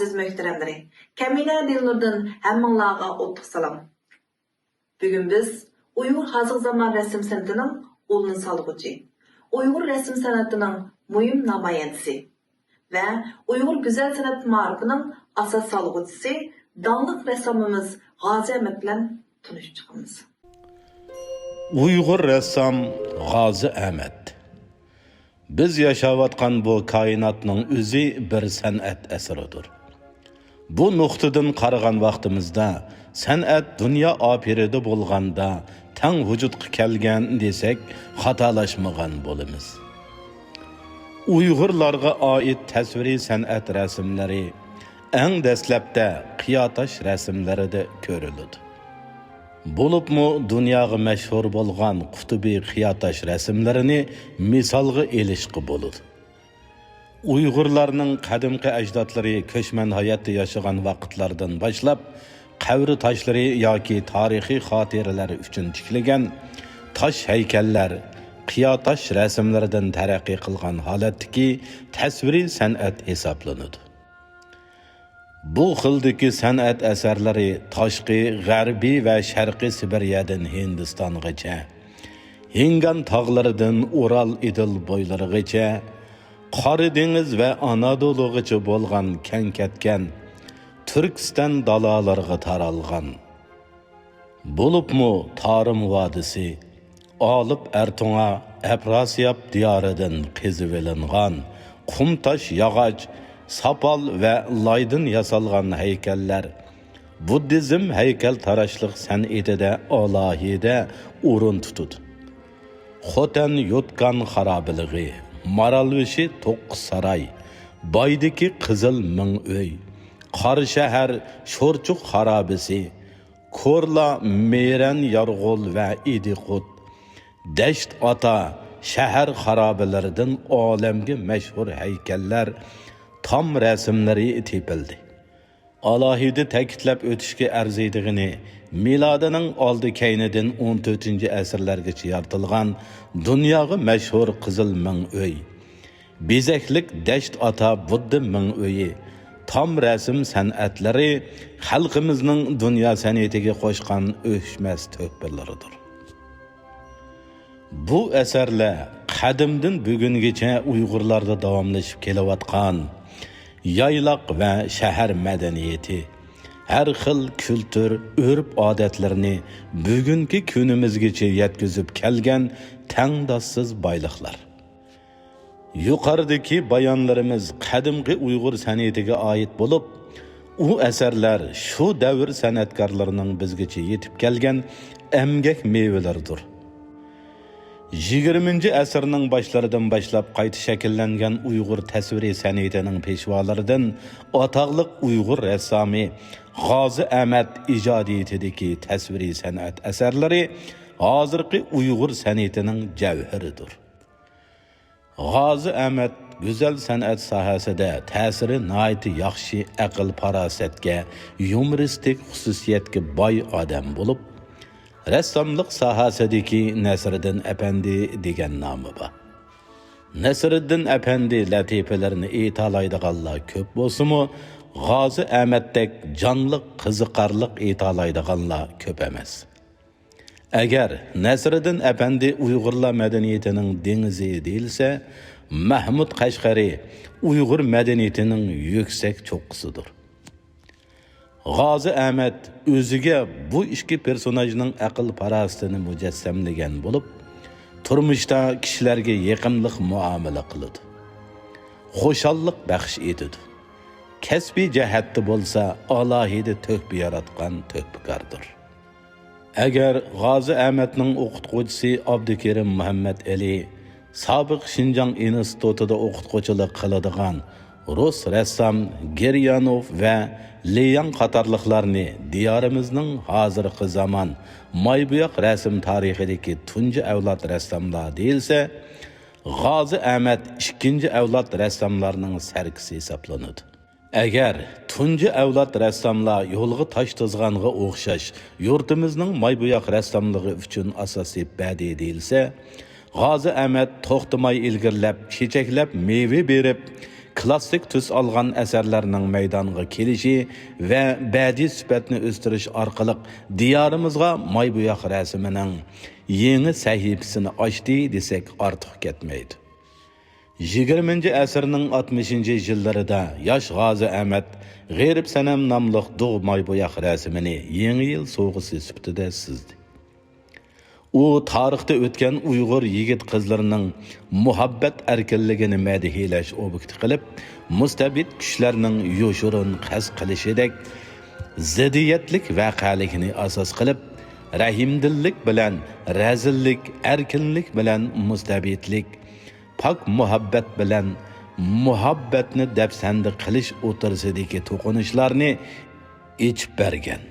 aziz möhteremleri, Kamina Dilnur'dan hemminglarga o'ttiq salom. Bugun biz Uyg'ur hozir zamon rasm san'atining o'lni solg'uchi, Uyg'ur rasm san'atining muhim namoyandasi va Uyg'ur go'zal san'at ma'rifining asos solg'uchisi donliq rassomimiz G'ozi Ahmad bilan tanishib chiqamiz. Uyg'ur rassom G'ozi Ahmad. Biz yaşayotgan bu kainatning o'zi bir san'at asaridir. Bu nuqtadan qaragan vaqtimizda san'at dunyo opirida bo'lganda tang vujudga kelgan desak, xatolashmagan bo'lamiz. Uyg'urlarga oid tasviriy san'at rasmlari eng dastlabda qiyotash rasmlarida ko'riladi. Bo'libmi dunyoga mashhur bo'lgan qutubiy qiyotash rasmlarini misolga elishqi bo'ladi. Uyg'urlarning qadimgi ajdodlari ko'chman hayotda yashagan vaqtlardan boshlab qabri toshlari yoki tarixiy xotiralari uchun tikilgan tosh haykallar qiyotash rasmlaridan taraqqiy qilgan holatdagi tasviriy san'at hisoblanadi. Bu xildagi san'at asarlari toshqi, g'arbiy va sharqiy Sibiriyadan Hindistongacha, Hingan tog'laridan Ural Idil bo'ylarigacha, Qora dengiz va Anadolugacha bo'lgan keng ketgan Turkiston dalalarga taralgan. Bo'libmi Tarim vodisi, Olib Ertunga, Afrasiyab diyoridan qezib olingan qumtosh yog'och, sapal ve laydın yasalgan heykeller, Buddizm heykel tarashliq san'atida alohida o'rin tutudi. Xotan yotgan xarobiligi, Maralvishi to'q saray, Baydiki qizil ming uy, Qori shahar sho'rchuq xarobisi, Ko'rla Meyran Yarg'ul va Idiqut, Dasht ota shahar xarobilaridan olamga mashhur heykeller tam rasmlari tepildi. Alohida ta'kidlab o'tishga arziydigini milodining oldi keynidan 14-asrlargacha yaratilgan dunyoga mashhur qizil ming uy, bezaklik dasht ota Budda ming uyi, tam rasm san'atlari xalqimizning dunyo san'atiga qo'shgan o'chmas tuhfalaridir. Bu asarlar qadimdan bugungacha Uyg'urlarda davomlashib kelayotgan yayloq va shahar madaniyati, har xil kultur, urf-odatlarni bugungi kunimizgacha yetkazib kelgan tangdossiz boyliqlar. Yuqoridagi bayonlarimiz qadimgi Uyg'ur san'atiga oid bo'lib, u asarlar shu davr san'atkorlarining bizgacha yetib kelgan emgak mevalaridir. 20-asrning boshlaridan boshlab qayta shakllangan Uyg'ur tasviriy san'atining peshvolaridan atoqli Uyg'ur rassomi G'ozi Ahmad ijodiyatidagi tasviriy san'at asarlari hozirgi Uyg'ur san'atining javharidir. G'ozi Ahmad go'zal san'at sohasida ta'siri nihoyat yaxshi aql farosatga, yumoristik xususiyatga boy odam bo'lib, rassomlik sohasidagi Nasriddin Apandi degan nomi bor. Nasriddin Apandi latifalarini aytalaydiganlar ko'p bo'lsa-mu, G'ozi Ahmaddek jonliq, qiziqarliq aytalaydiganlar ko'p emas. Agar Nasriddin Apandi Uyg'urlar madaniyatining dengizi deyilsa, Mahmud Qashqari Uyg'ur madaniyatining yuksak cho'qqisidir. G'ozi Ahmad o'ziga bu ikki personajning aql farosatini mujassamlagan bo'lib, turmushda kishilarga yaqinlik muomala qiladi. Xo'shallik baxsh etadi. Kasbiy jihatda bo'lsa, alohida tuhfa yaratgan tuhfakordir. Agar G'ozi Ahmadning o'qituvchisi Abdukerim Muhammad Ali sobiq Shinjong institutida o'qituvchilik qiladigan Rus rassom Geryanov va Leyan qatorliqlarni diyorimizning hozirgi zamon maybuyoq rasm tarixidagi tunji avlod rassomlar deyilsa, G'ozi Ahmad ikkinchi avlod rassomlarning sarkisi hisoblanadi. Agar tunji avlod rassomlar yo'lga tosh tizg'anga o'xshash yurtimizning maybuyoq rassomligi uchun asosiy badiiy deyilsa, G'ozi Ahmad to'xtamay ilgirlab, chechaklab meva berib, klassik tus algan əsərlərinin meydana kelişi və bədii sübətni östürüş arqılıq diyarimizga maybuyaq rəsminin yeni səhifəsini açdı desək artıq ketmeydi. 20. əsrinin 60. yıllarında yaş G'azi Ahmad G'erib Sanam namlıq Doğ maybuyaq rəsmini yeni yıl soğusu sübtida sizdi. O tarixte ötken Uyghur yigit kızlarının muhabbet erkinligini mədihiyləş obyekti qilib, mustabid kuchlarning yoshurun qas qilishidek ziddiyetlik vaqaligini asas qilib, rahimdillik bilan razillik, erkinlik bilan mustabidlik, pak muhabbet bilan muhabbatni dafsandi qilish o'tirsidagi to'qinishlarni ichib bergan.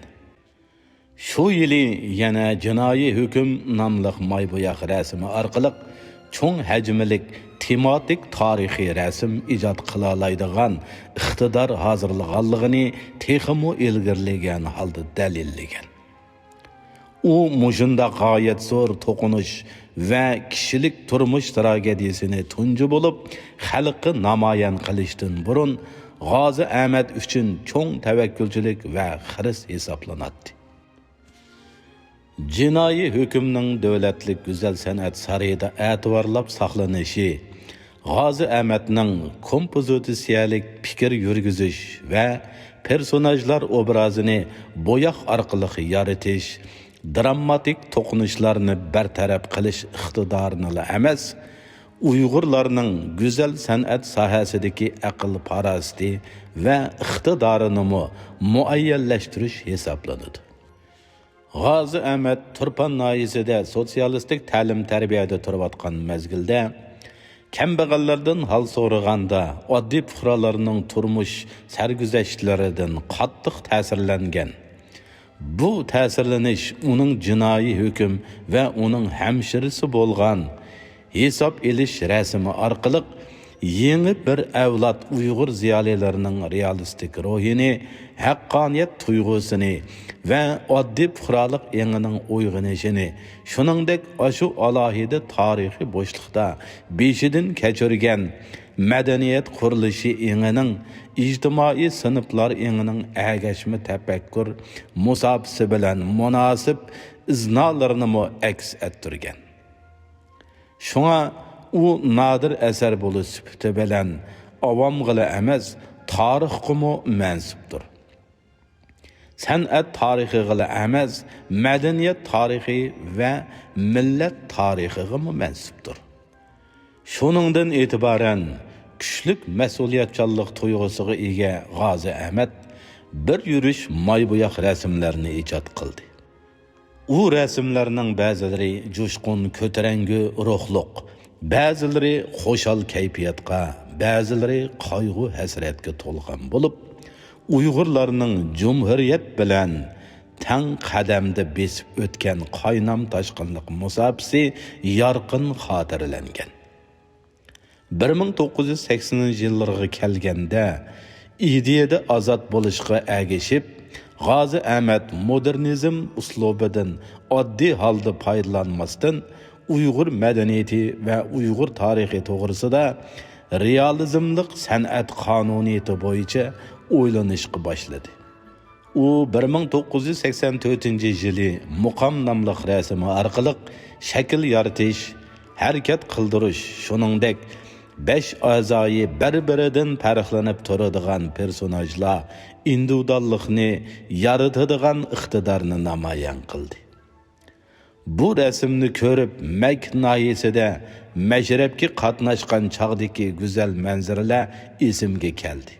Şu yili yana jinoiy hukm nomli maybuyaq rasmi orqali cho'ng hajmlik tematik tarixiy rasm ijod qila oladigan iqtidor hozirlaganligini texmo ilgirlagan holda dalillagan. U mujunda g'oyat zo'r to'qinish va kishilik turmush tragediyasini tunji bo'lib xalqqa namoyon qilishdan burun G'azi Ahmad uchun cho'ng tavakkulchilik va xiris hisoblanadi. Jinoiy hukmning davlatlik güzel san'at sarayida e'tiborlab saqlanishi, G'azi Ahmadning kompozitsiyalik fikr yurgizish va personajlar obrazini bo'yoq orqali yaratish, dramatik to'qinishlarni bartaraf qilish iqtidorini emas, Uyg'urlarning güzel san'at sohasidagi aql parasti va iqtidorini muayyanlashtirish hisoblanadi. G'azi Ahmad Turpan noyisida sotsialistik ta'lim tarbiyada turayotgan mezgilda kambag'allardan hal so'raganda oddiy fuqarolarning turmush sarguzashtlaridan qattiq ta'sirlangan. Bu ta'sirlanish uning jinoiy hukm va uning hamshirisi bo'lgan hisob elish rasmi orqali yeni bir avlod Uyg'ur ziyolilarining realistik ruhini, haqqoniyat tuyg'usini va oddiy fuqarolik yangining uyg'onishini, shuningdek shu alohida tarixiy bo'shliqda beshidan kechirgan madaniyat qurilishi yangining ijtimoiy sinflar yangining agashma tafakkur musofisi bilan munosib iznolarini aks ettirgan. Shunga u nadir asar bo'lib sifati bilan avomg'ila emas, tarixga mansubdir. San'at tarixiga emas, madaniyat tarixi va millat tarixiga mansubdir. Shuningdan e'tiboran kuchlik mas'uliyatchanlik tuyg'usiga ega G'azi Ahmad bir yurish maybo'yoq rasmlarni ijod qildi. U rasmlarning ba'zilari jo'shqin, ko'tarangi ruhliq, ba'zilari xo'shal kayfiyatga, ba'zilari qayg'u hasratga to'lgan bo'lib, Uyg'urlarning jumhuriyat bilan tang qadamda besib o'tgan qaynam toshqinlik musofisi yorqin xotirlangan. 1980-yillarga kelganda ideyada ozod bo'lishga agishib, G'azi Ahmad modernizm uslubidan oddiy holda foydalanmasdan Uyg'ur madaniyati va Uyg'ur tarixi to'g'risida realizmlik san'at qonuniyati bo'yicha o'ylanishga boshladi. U 1984-yili Muqam nomli rasmi orqali shakl yaratish, harakat qildirish, shuningdek 5 a'zoyi bir-biridan farqlanib turadigan personajlar individuallikni yaratadigan iqtidorni namoyon qildi. Bu rasmni ko'rib Maknoyisida mashrabga qatnashgan chog'dagi go'zal manzaralar esimga keldi.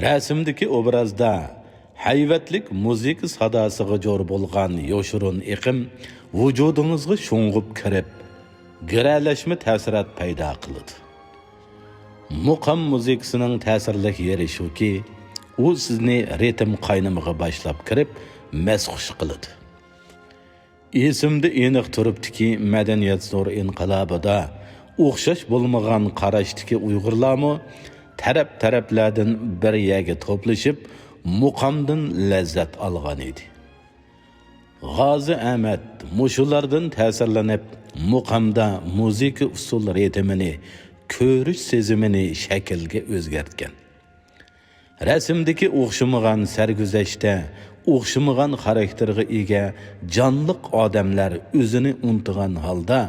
Rasmdagi obrazda hayvatlik musiqa sadosiga jo'r bo'lgan yoshurun iqim vujudingizga sho'ng'ib kirib, giralashma ta'sirat paydo qiladi. Muqam musiqasining ta'sirli yeri shuki, u sizni ritm qaynamiga boshlab kirib, masxush qiladi. Esimda aniq turibdiki, madaniyat zo'r inqilobida o'xshash bo'lmagan qarashdagi Uyg'urlarmi taraflardan bir yerga to'plashib, muqamdan lazzat olgan edi. G'azi Ahmad mushulardan ta'sirlanib, muqamda musiqa usul ritmini ko'rish sezimini shaklga o'zgartgan. Rasmdagi o'xshamagan sarguzashta, o'xshamagan xarakterga ega jonliq odamlar o'zini unutgan holda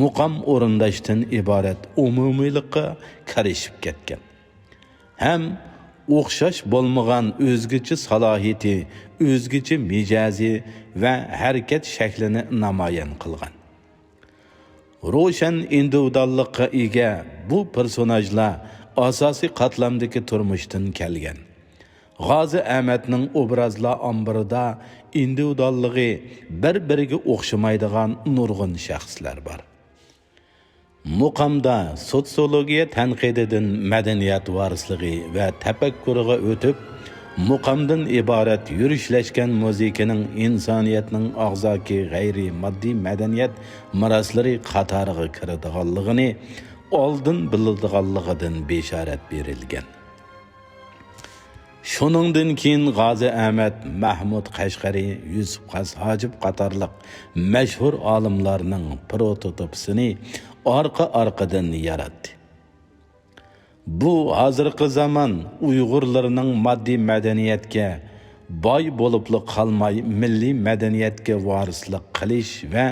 muqam o'rindashdan iborat umumiylikqa qarishib ketgan. Ham o'xshash bo'lmagan o'zgacha salohiyati, o'zgacha mijazi va harakat shaklini namoyon qilgan. Ro'shan individuallikqa ega bu personajlar asosiy qatlamdagi turmushdan kelgan. G'ozi Ahmadning obrazlar omborida individualligi bir-biriga o'xshamaydigan nurg'un shaxslar bor. Muqamda sotsiologiya tanqididan madaniyat varisligi va tafakkuriga o'tib, muqamdan iborat yurishlashgan muzikaning insoniyatning og'zaki g'ayri moddiy madaniyat meroslari qatoriga kiradiganligini oldin biladiganligidan besharat berilgan. Shuningdan keyin G'ozi Ahmad, Mahmud Qashqari, Yusuf Hojib qatorliq mashhur olimlarning prototipini orqa-orqadan yaratdi. Bu hozirgi zaman Uyg'urlarning moddiy madaniyatga boy bo'libli qolmay milliy madaniyatga varislik qilish va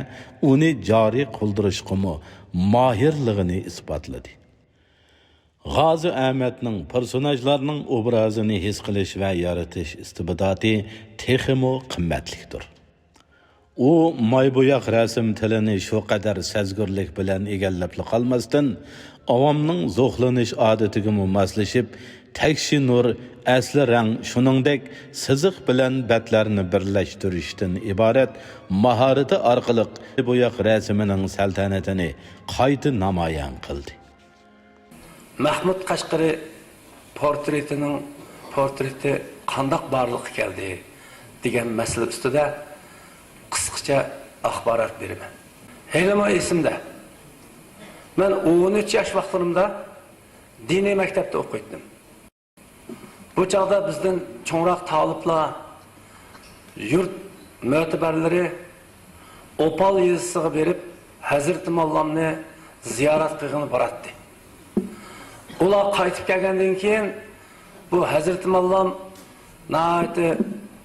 uni joriy qildirishga mohirligini isbotladi. G'ozi Ahmadning personajlarning obrazini his qilish va yaratish istibdodi texmo qimmatlidir. U moybo'yoq rasm tilini shu qadar sezgurlik bilan egallab qolmasdan, avomning zo'xlanish odatiga moslashib, takshi nur, asli rang, shuningdek siziq bilan batlarni birlashtirishdan iborat mahorati orqali bo'yoq rasmining saltanatini qayta namoyon qildi. Mahmud Qashqari portreti qandoq borliq keldi degan masala ustida qisqacha axborot beraman. Helama esimda. Men 13 yosh vaqtlarimda diniy maktabda o'qiydim. Bu chaqda bizdan cho'ngroq taliblar, yurt mo'tabarlari Opal yezisiga berib, Hazrat Mollamni ziyorat qilgani boratdi. Ular qaytib kelgandan keyin bu Hazrat Mollam nahayat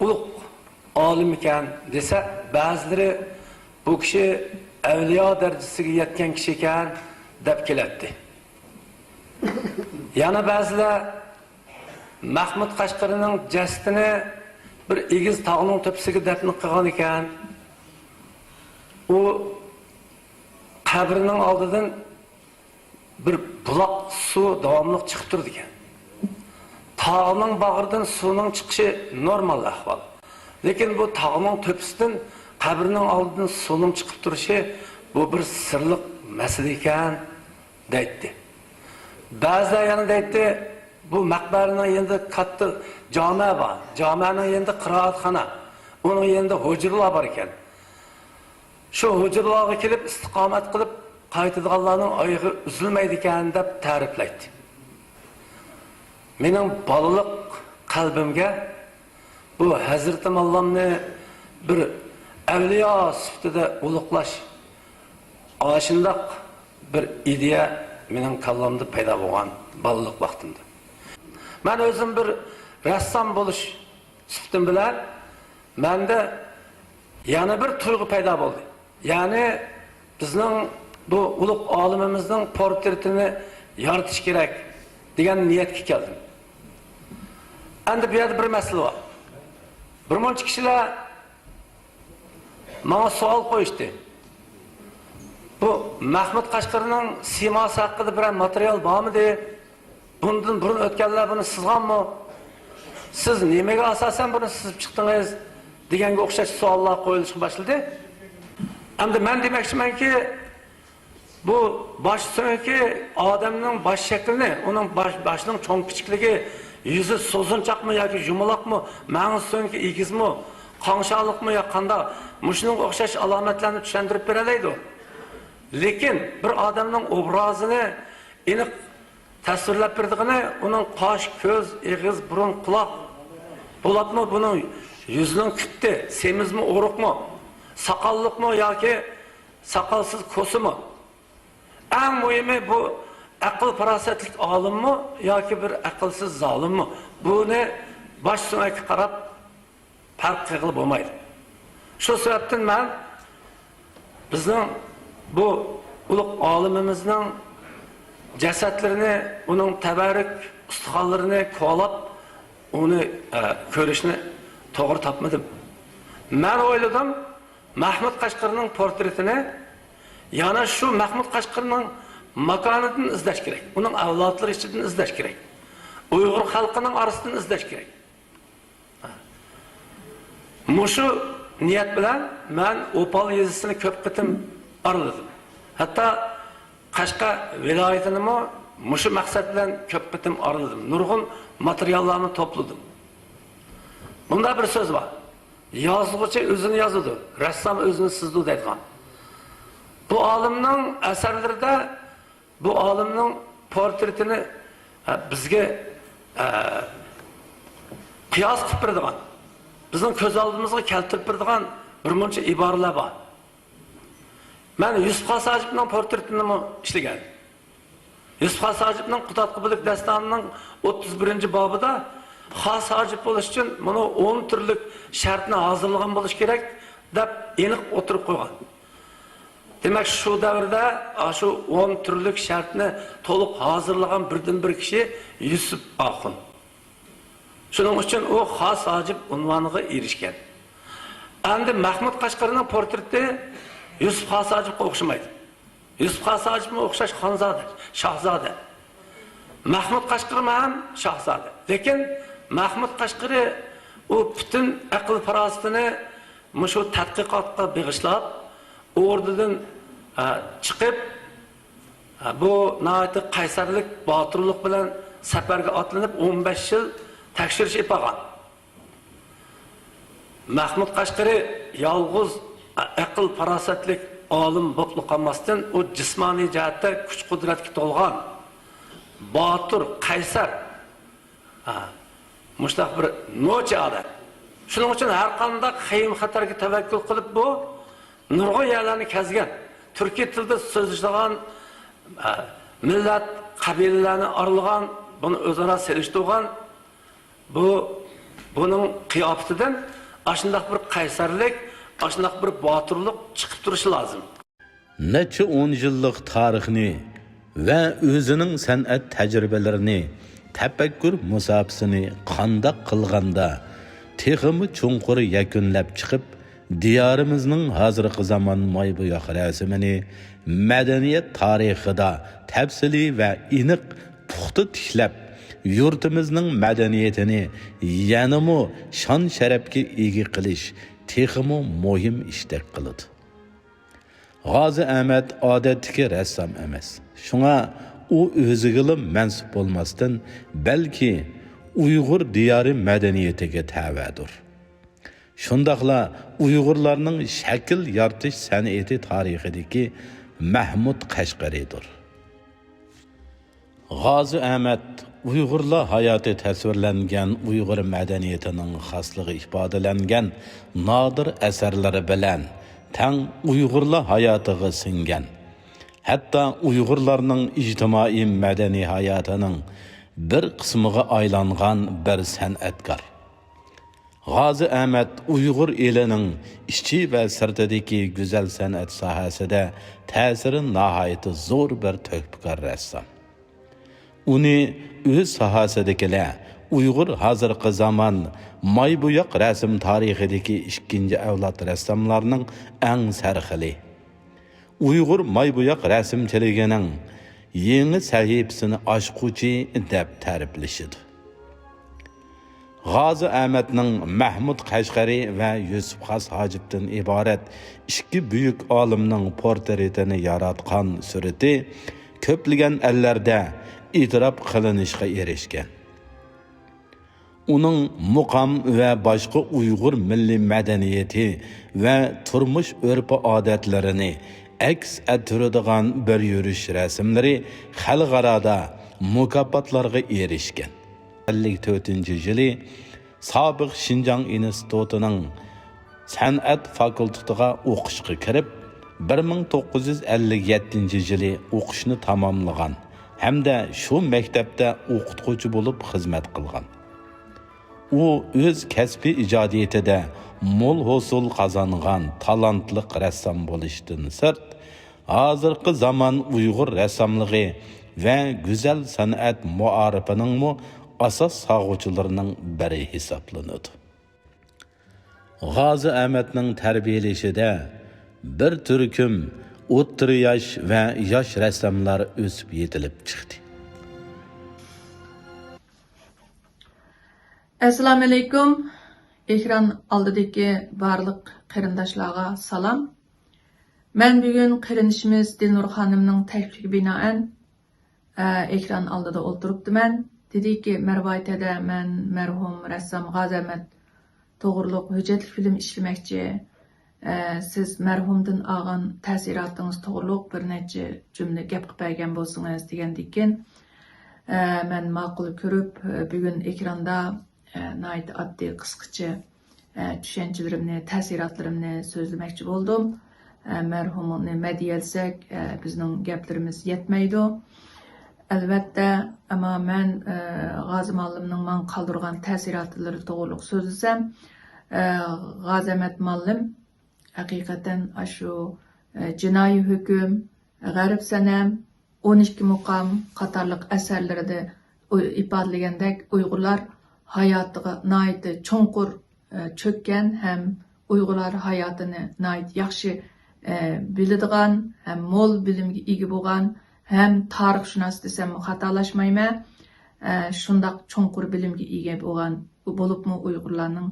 ulug' olim ekan desa, ba'zilari bu kishi avliyo darajasiga yetgan kishi ekan deb keladi. Yana ba'zilar Mahmud Qashqarining jasadini bir egiz tog'ning tepasiga dafn qilgan ekan. U qabrining oldidan bir buloq suv davomli chiqib turdi ekan. Tog'ning bag'ridan suvning chiqishi normal ahvol. Lekin bu tog'ning tepasidan qabrining oldidan suvning chiqib turishi bu bir sirliq masala ekan deydi. Ba'zilar yana deydi, bu maqbaraning endi katta jome bor. Jomening endi qiroatxona, uning endi hujralar bor ekan. Shu hujralarga kelib istiqomat qilib qaytadiganlarning oyog'i uzilmaydi ekan deb ta'riflaydi. Mening bolalik qalbimga bu Hazrat Mollamni bir avliyo sifatida ulug'lash ashundoq bir ideya mening kallamda paydo bo'lgan bolalik vaqtimda. Men o'zim bir rassom bo'lish sifatim bilan menda yana bir tuyg'u paydo bo'ldi. Ya'ni bizning bu ulug' olimimizning portretini yaratish kerak degan niyatga keldim. Endi bu yerda bir masala bor. Birmuncha kishilar menga savol qo'yishdi. Bu Mahmud Qashqarining siymosi haqida bir material bormidi? Bundan burun o'tganlar buni sizganmi? Siz nimaga asosan buni sizib chiqdingiz deganga o'xshash savollar qo'yilishga boshladi. Endi men demoqchimanki, bu bosh so'ngki odamning bosh shaklini, uning boshning cho'ng kichikligi, yuzi so'zinchoqmi yoki yumaloqmi, ma'ni so'ngki egizmi, qonshaliqmi yo qanday, mushuning o'xshash alomatlarni tushuntirib beradi. Lekin bir odamning obrazini aniq tasvirlab berdigini, uning qosh, ko'z, eg'iz, burun, quloq bo'ladimi, buning yuzining kitti, semizmi, o'ruqmi, soqolliqmi yoki soqolsiz ko'simi. Eng muhimi bu aql farosatlik olimmi yoki bir aqlsiz zolimmi? Buni bosh sumakka qarab farq qilib bo'lmaydi. Shu sababdan men bizning bu ulug' olimimizning jasadlarini, uning tabarik ustixonlarini ko'lab, uni ko'rishni to'g'ri topmadim. Men o'yladim, Mahmud Qashqarning portretini yana shu Mahmud Qashqarning makonidan izlash kerak. Uning avlodlari ichidan izlash kerak. Uyg'ur xalqining orasidan izlash kerak. Mushu niyat bilan men Opal yezisini ko'p qitim araladim. Hatto Qashqa viloyatini mushu maqsad bilan ko'p qitim araladim. Nurg'un materiallarni to'pladim. Bunda bir so'z bor. Yozuvchi o'zini yozadi, rassom o'zini sizdi deydigan. Bu olimning asarlarida bu olimning portretini bizga qiyos qilib beradigan, bizning ko'z oldimizga keltirib beradigan bir muncha iboralar bor. Men Yusuf Xosajibning portretini ishlagan. Yusuf Xosajibning Qudatqiblik dastonining 31-bobida xos hojib bo'lish uchun buni 10 turlik shartni hozirlagan bo'lish kerak deb aniq o'tirib qo'ygan. Demak, shu davrda shu 10 turlik shartni to'liq hozirlagan birdan-bir kishi Yusuf Oxun. Shuning uchun u xos hojib unvoniga erishgan. Endi Mahmud Qashqarning portreti Yusuf Xosajibga o'xshamaydi. Yusuf Xosajibga o'xshash xonzoda, shahzoda. Mahmud Qashqar ham shahzoda. Lekin Mahmud Qashqari u butun aql farosatini shu tadqiqotga bag'ishlab, o'rnidan chiqib bu nəhayət qaysarlik, batırlıq bilan safarga otlanib 15 yil tekshirish yapgan. Mahmud Qashqari yolg'iz aql farosatlik olim bo'lib qolmasdan u jismoniy jihatda kuch qudratga to'lgan botir, qaysar mushtaq bir no'ch odam. Shuning uchun har qanday qiyin xatarga tavakkul qilib bu nurg'un yerlarni kezgan. Turkiy tilda so'zlashadigan millat, qabilalarni aralgan, buni o'zaro selishtirgan buning qiyofatidan ashundaq bir qaysarlik, ashundaq bir botirlik chiqib turishi lozim. Necha 10 yillik tarixni va o'zining san'at tajribalarini, tafakkur musofasini qandoq qilganda texmi chunqur yakunlab chiqib, diyorimizning hozirgi zamon moybo'yoq rasmini madaniyat tarixida tafsiliy va aniq puxta tiklab, yurtimizning madaniyatini yanamo shon sharafga ega qilish texmi muhim ishdek qiladi. G'ozi Ahmad odatdagi rassom emas. Shunga u o'ziga mansub bo'lmasdan, balki Uyg'ur diyori madaniyatiga tavadur. Shundaqla Uyg'urlarning shakl yaratish san'ati tarixidagi Mahmud Qashqaridir. G'ozi Ahmad Uyg'urlar hayoti tasvirlangan Uyg'ur madaniyatining xosligi ifodalangan nodir asarlari bilan tang Uyg'urlar hayotiga singan. Hatto Uyg'urlarning ijtimoiy madaniy hayotining bir qismiga aylangan bir san'atkor. G'ozi Ahmad Uyg'ur elining ichki va sirtidagi go'zal san'at sohasida ta'siri nihoyatda zo'r bir to'pkor rassom. Uni o'z sohasidagilar Uyg'ur hozirgi zamon moybo'yoq rasm tarixidagi ikkinchi avlod rassomlarning eng sarxili. Uyg'ur moybo'yoq rasmchiligining yangi sahifasini ochquchi deb ta'riflashidi. G'ozi Ahmadning Mahmud Qashqari va Yusuf Xosajibdan iborat ikki buyuk olimning portretini yaratgan surati ko'plagan ellarda e'tirof qilinishga erishgan. Uning muqam va boshqa Uyg'ur milliy madaniyati va turmush urf-odatlarini aks ettiradigan bir yurish rasmlari xalqaro mukofotlarga erishgan. 54-yili sobiq Xinjiang institutining san'at fakultetiga o'qishga kirib, 1957-yili o'qishni tamomlagan. hamda shu maktabda o'qituvchi bo'lib xizmat qilgan. U o'z kasbiy ijodiyatida mo'l hosil qozongan talantliq rassom bo'lishdan sirt, hozirgi zamon Uyg'ur rassomligi va go'zal san'at muarifining asos sog'uvchilarining biri hisoblanadi. G'ozi Ahmadning tarbiyalashida bir turkum o'rta yosh va yosh rassomlar o'sib yetilib chiqdi. Assalamu alaykum. Ekran oldidagi barliq qarindoshlarga salom. Men bugun qarinishimiz Dilnur xonimning taklifiga binoan ekran oldida o'tiribdiman. Dediki, marvoytada men marhum rassom G'ozi Ahmad to'g'riliq hujjatli film ishlamoqchi. Siz marhumdan olgan ta'sirotınız to'g'riliq bir necha jumla gap qilib bergan bo'lsangiz degandikin, men ma'qul ko'rib bugun ekranda nayt oddiy qisqacha tushunchalarimni, ta'sirotlarimni so'zlamoqchi bo'ldim. Marhumni madiyalsak bizning gaplarimiz yetmaydi. Albatta, ama men G'ozi muallimning men qoldirgan ta'sirotlari to'g'riliq so'zlasam, G'ozi Ahmad muallim haqiqatan shu jinoiy hukm, g'arib sanam, 12 muqam qatorliq asarlarida ifodalagandek Uyg'urlar hayotiga nihoyatda cho'nqur cho'kkan ham Uyg'urlar hayotini nihoyat yaxshi biladigan, ham mo'l bilimga ega bo'lgan, ham tarixshunos desam xatolashmayman, shundoq cho'nqur bilimga ega bo'lgan bo'libmi Uyg'urlarning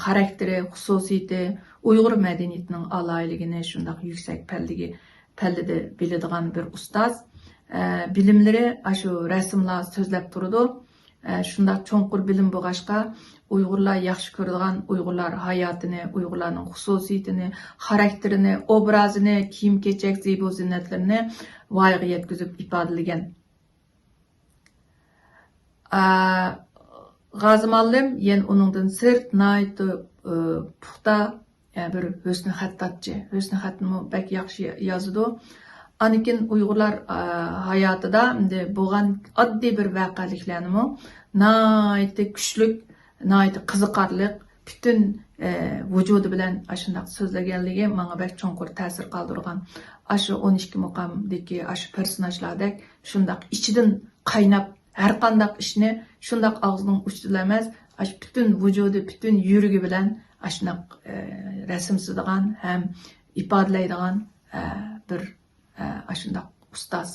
xarakteri, xususiyati, Uyg'ur madaniyatining aloyligini shundoq yuksak pallada biladigan bir ustoz. Bilimlari shu rasmlar so'zlab turadi. Shundoq cho'nqur bilim bo'lg'achqa Uyg'urlar yaxshi ko'radigan Uyg'urlar hayotini, Uyg'urlarning xususiyatini, xarakterini, obrazini, kiyim-kechak, zebo ziynatlarini voyaga yetkazib ifodalagan. G'ozi muallim yen uningdan sirt nihoyat puxta bir husni xattatchi. Husni xatni bak yaxshi yozadi. Anikin Uyg'urlar hayotida bo'lgan oddiy bir voqeliklarni nihoyat kuchli, nihoyat qiziqarli, butun vujudi bilan shundoq so'zlaganligi menga bak cho'nqur ta'sir qoldirgan. Shu 12 muqomdagi shu personajlardek shundoq ichidan qaynab har qanday ishni shundoq og'zining uchida emas, butun vujudi, butun yuragi bilan shundoq rasmsizdigan ham ifodalaydigan bir shundoq ustoz.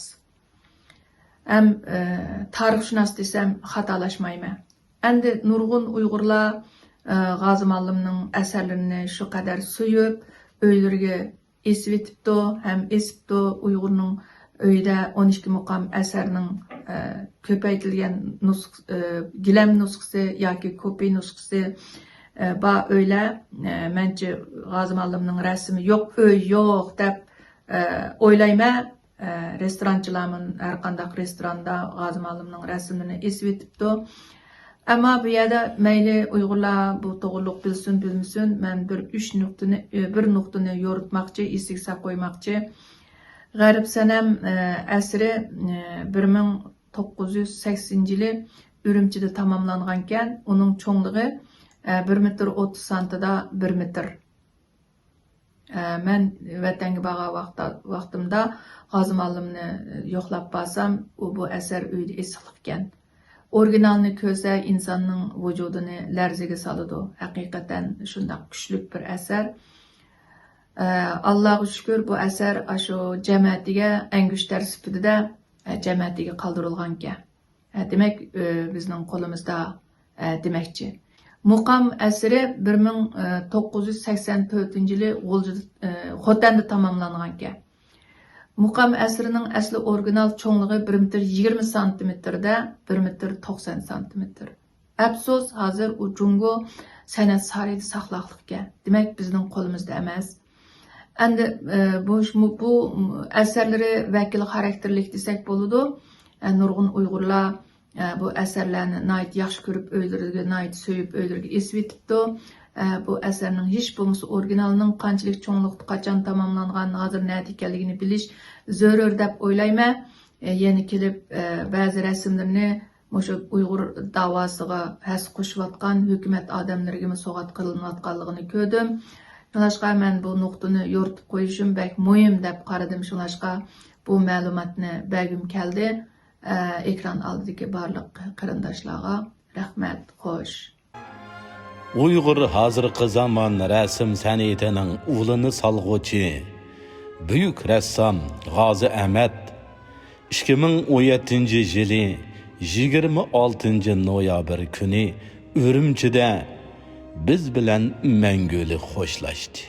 Ham tarixshunos desam xatolashmayman. Endi nurg'un Uyg'urlar G'ozi muallimning asarlarini shu qadar suyib, o'ylariga esibdi, ham esibdi. Uyg'urning uyda 12 muqam asarning ko'paytirilgan gilam nusxasi yoki ko'pi nusxasi ba o'yla. Menchi G'ozi muallimning rasmi yo'q, uy yo'q deb o'ylayman. Restoranchilarning har qanday restoranda G'ozi muallimning rasmini esibdi. Ama bu yerda mayli Uyg'urlar bu to'g'riliq bilsin bilmasin, men bir nuqtani yoritmoqchi, esiga qo'ymoqchi. G'arib sanam asri 1980-yili Urumchida tamomlangan ekan, uning cho'ngligi 1 metr 30 santida 1 metr. Men vatanga borgan vaqtimda G'ozi muallimni yo'qlab borsam, bu asar uyda esiqlik ekan. Originalni ko'rsa insonning vujudini larzaga soladi. Haqiqatan shundoq kuchli bir asar. Allohga shukr, bu asar shu jamiyatiga angushtar sifatida jamiyatiga qoldirilgan ekan. Demak, bizning qo'limizda demakchi. Muqam asri 1984-yili Xotanda tamomlangan ekan. Muqam asrining asli original cho'ngligi 1 metr 20 santimetrda 1 metr 90 santimetr. Afsus, hozir u Jungo san'at sarayida saqlaqliq ekan. Demak, bizning qo'limizda emas. Endi bu asarlari vakil xarakterlik desak bo'ladi. Nurg'un Uyg'urlar bu asarlarni nihoyat yaxshi ko'rib, o'ylariga nihoyat so'yib, o'ylariga esib etibdi. Bu asarning hech bo'lmasa originalining qanchalik cho'ngliqda qachon tamomlangan, hozir nima ekanligini bilish zarur deb o'ylayman. yeni kelib ba'zi rasmlarni o'sha Uyg'ur davosiga has qo'shayotgan hukumat odamlariga so'g'at qilinayotganligini ko'rdim. Shunlashqa men bu nuqtani yoritib qo'yishim bek muhim deb qaradim. Shunlashqa bu ma'lumotni bergim keldi. Ekran oldidagi barliq qarindoshlarga rahmat, xo'sh. Uyg'ur hozirgi zamon rasm san'atining ulini salg'uvchi buyuk rassom G'ozi Ahmad 2017 yili 26 noyabr kuni Urumchida biz bilan mangulik xo'shlashdi.